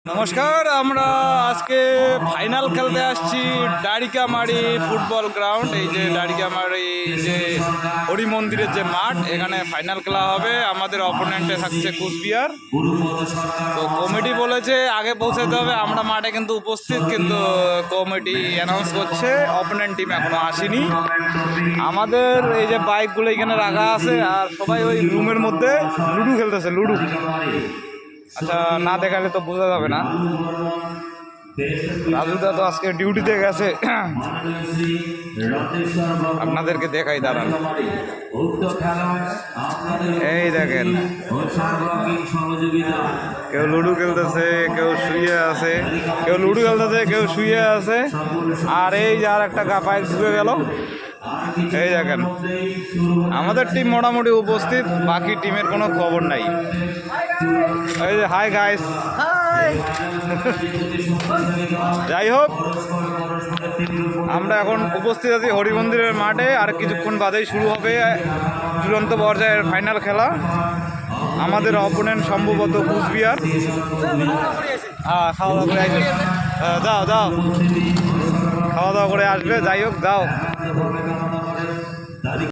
নমস্কার, আমরা আজকে ফাইনাল খেলতে আসছি দাড়িকামারি ফুটবল গ্রাউন্ড। এই যে দাড়িকামারি যে হরি মন্দিরের যে মাঠ, এখানে ফাইনাল খেলা হবে। আমাদের অপোনেন্টে থাকছে কুচবিহার। তো কমিটি বলেছে আগে পৌঁছাতে হবে। আমরা মাঠে কিন্তু উপস্থিত, কিন্তু কমিটি অ্যানাউন্স করছে অপোনেন্ট টিম এখনো আসেনি। আমাদের এই যে বাইকগুলো এখানে রাখা আছে, আর সবাই ওই রুমের মধ্যে লুডো খেলতেছে। লুডো, আচ্ছা, না দেখালে তো বোঝা যাবে না। রাজুদা তো আজকে ডিউটিতে গেছে, আপনাদেরকে দেখাই, দাঁড়ান। এই দেখেন, কেউ লুডো খেলতেছে, কেউ শুয়ে আছে, কেউ লুডো খেলতেছে, কেউ শুয়ে আছে। আর এই যে আর একটা বাইক ঢুকে গেল। এই দেখেন, আমাদের টিম মোটামুটি উপস্থিত, বাকি টিমের কোনো খবর নাই। এই যে হাই গাইস, যাই হোক, আমরা এখন উপস্থিত আছি হরি মন্দিরের মাঠে। আর কিছুক্ষণ বাদেই শুরু হবে চূড়ান্ত পর্যায়ের ফাইনাল খেলা। আমাদের অপোনেন্ট সম্ভবত কুচবিহার। খাওয়া দাওয়া করে আসবে, যাও যাও, খাওয়া দাওয়া করে আসবে। যাই হোক, যাও।